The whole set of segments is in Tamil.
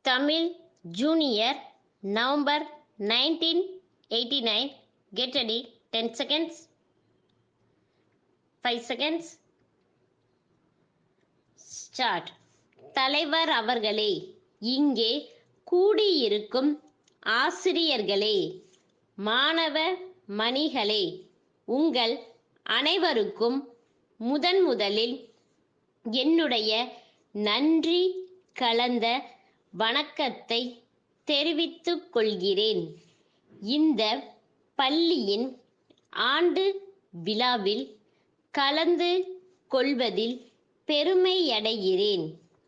Tamil Junior November 1989. Get ready. 10 seconds. 5 seconds. Start. தலைவர் அவர்களே, இங்கே கூடியிருக்கும் ஆசிரியர்களே, மாணவ மணிகளே, உங்கள் அனைவருக்கும் முதலில் என்னுடைய நன்றி கலந்த வணக்கத்தை தெரிவித்துக் கொள்கிறேன். இந்த பள்ளியின் ஆண்டு விழாவில் கலந்து கொள்வதில் பெருமையடைகிறேன்.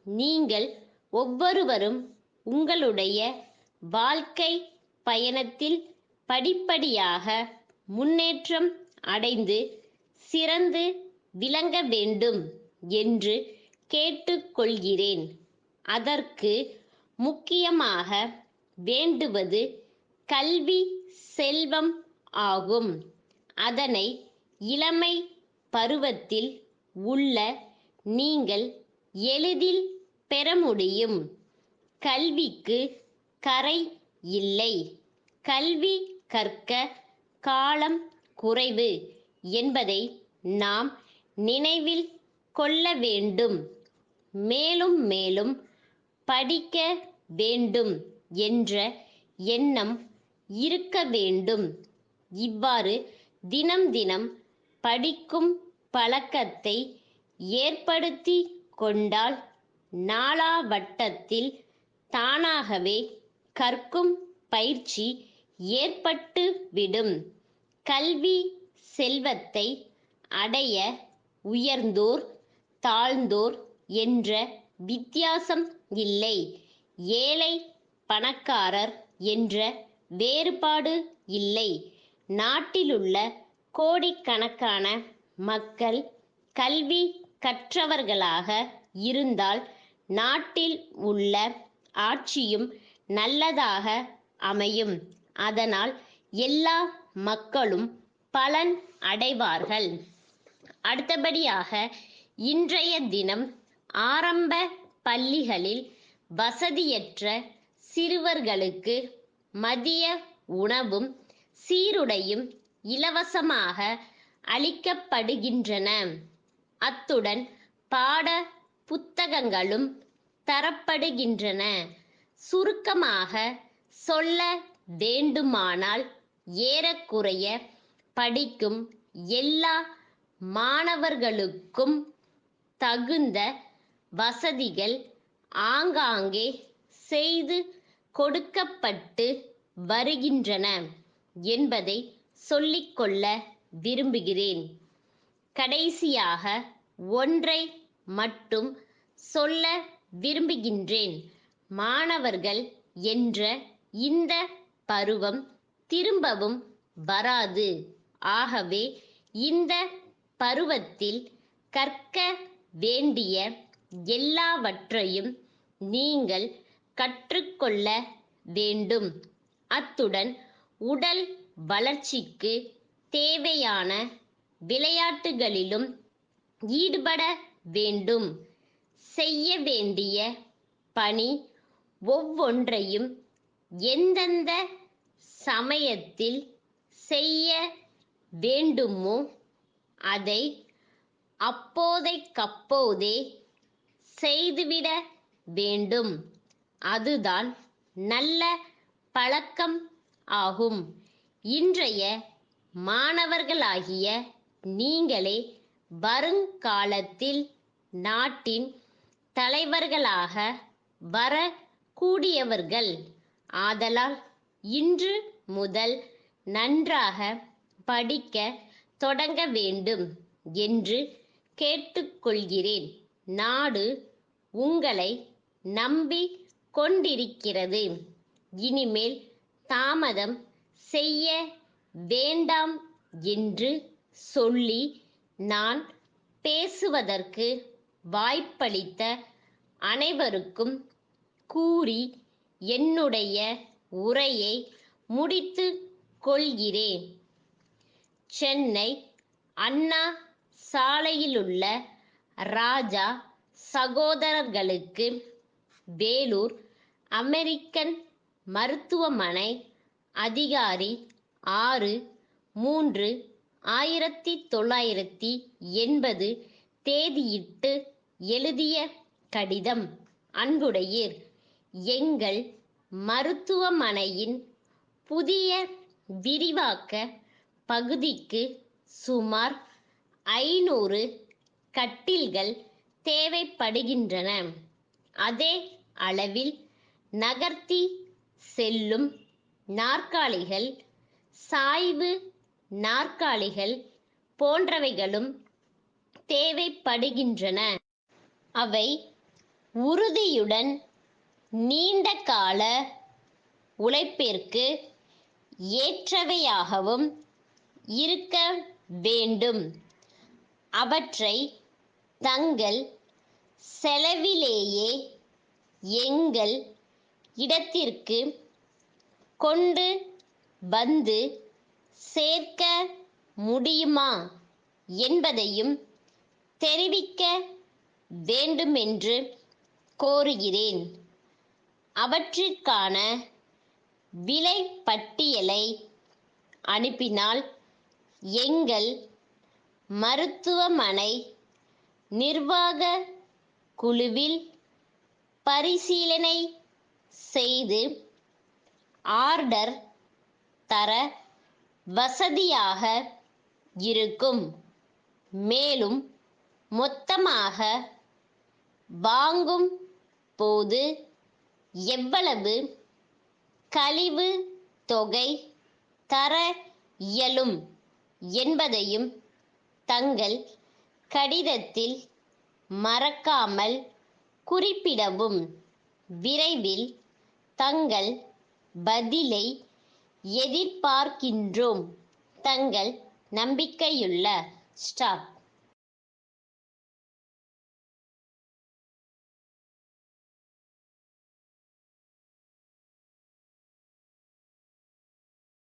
நீங்கள் ஒவ்வொருவரும் உங்களுடைய வாழ்க்கை பயணத்தில் படிப்படியாக முன்னேற்றம் அடைந்து சிறந்து விளங்க வேண்டும் என்று கேட்டுக்கொள்கிறேன். அதற்கு முக்கியமாக வேண்டுவது கல்வி செல்வம் ஆகும். அதனை இளமை பருவத்தில் உள்ள நீங்கள் எளிதில் பெற முடியும். கல்விக்கு கரை இல்லை. கல்வி கற்க காலம் குறைவு என்பதை நாம் நினைவில் கொள்ள வேண்டும். மேலும் மேலும் படிக்க வேண்டும் என்ற எண்ணம் இருக்க வேண்டும். இவ்வாறு தினம் தினம் படிக்கும் பழக்கத்தை ஏற்படுத்தி கொண்டால் நாளாவட்டத்தில் தானாகவே கற்கும் பயிற்சி ஏற்பட்டு விடும். கல்வி செல்வத்தை அடைய உயர்ந்தோர் தாழ்ந்தோர் என்ற வித்தியாசம் இல்லை. ஏழை பணக்காரர் என்ற வேறுபாடு இல்லை. நாட்டிலுள்ள கோடிக்கணக்கான மக்கள் கல்வி கற்றவர்களாக இருந்தால் நாட்டில் உள்ள ஆட்சியும் நல்லதாக அமையும். அதனால் எல்லா மக்களும் பலன் அடைவார்கள். அடுத்தபடியாக இன்றைய தினம் ஆரம்ப பள்ளிகளில் வசதியற்ற சிறுவர்களுக்கு மதிய உணவும் சீருடையும் இலவசமாக அளிக்கப்படுகின்றன. அத்துடன் பாட புத்தகங்களும் தரப்படுகின்றன. சுருக்கமாக சொல்ல வேண்டுமானால் ஏறக்குறைய படிக்கும் எல்லா மாணவர்களுக்கும் தகுந்த வசதிகள் ஆங்காங்கே செய்து கொடுக்கப்பட்டு வருகின்றன என்பதை சொல்லிக்கொள்ள விரும்புகிறேன். கடைசியாக ஒன்றை மட்டும் சொல்ல விரும்புகின்றேன். மாணவர்கள் என்ற இந்த பருவம் திரும்பவும் வராது. ஆகவே இந்த பருவத்தில் கற்க வேண்டிய எல்லாவற்றையும் நீங்கள் கற்றுக்கொள்ள வேண்டும். அத்துடன் உடல் வளர்ச்சிக்கு தேவையான விளையாட்டுகளிலும் ஈடுபட வேண்டும். செய்ய வேண்டிய பணி ஒவ்வொன்றையும் எந்தெந்த சமயத்தில் செய்ய வேண்டுமோ அதை அப்போதைக்கப்போதே செய்துவிட வேண்டும். அதுதான் நல்ல பழக்கம் ஆகும். இன்றைய மாணவர்களாகிய நீங்களே வருங்காலத்தில் நாட்டின் தலைவர்களாக வரக்கூடியவர்கள். ஆதலால் இன்று முதல் நன்றாக படிக்க தொடங்க வேண்டும் என்று கேட்டுக்கொள்கிறேன். நாடு உங்களை நம்பி கொண்டிருக்கிறது. இனிமேல் தாமதம் செய்ய வேண்டாம் என்று சொல்லி நான் பேசுவதற்கு வாய்ப்பளித்த அனைவருக்கும் கூறி என்னுடைய உரையை முடித்து கொள்கிறேன். சென்னை அண்ணா சாலையிலுள்ள ராஜா சகோதரர்களுக்கு வேலூர் அமெரிக்கன் மருத்துவமனை அதிகாரி 6/3/1980 தேதியிட்டு எழுதிய கடிதம். அன்புடையீர், எங்கள் மருத்துவமனையின் புதிய விரிவாக்க பகுதிக்கு சுமார் 500 கட்டில்கள் தேவைப்படுகின்றன. அதே அளவில் நகர்த்தி செல்லும் நாற்காலிகள், சாய்வு நாற்காலிகள் போன்றவைகளும் தேவைப்படுகின்றன. அவை உறுதியுடன் நீண்ட கால உழைப்பிற்கு ஏற்றவையாகவும் இருக்க வேண்டும். அவற்றை தங்கள் செலவிலேயே எங்கள் இடத்திற்கு கொண்டு வந்து சேர்க்க முடியுமா என்பதையும் தெரிவிக்க வேண்டுமென்று கோருகிறேன். அவற்றிற்கான விலைப்பட்டியலை அனுப்பினால் எங்கள் மருத்துவமனை நிர்வாக குழுவில் பரிசீலனை செய்து ஆர்டர் தர வசதியாக இருக்கும். மேலும் மொத்தமாக வாங்கும் போது எவ்வளவு கழிவு தொகை தர இயலும் என்பதையும் தங்கள் கடிதத்தில் மறக்காமல் குறிப்பிடவும். விரைவில் தங்கள் பதிலை எதிர்பார்க்கின்றோம். தங்கள் நம்பிக்கையுள்ள ஸ்டாஃப்.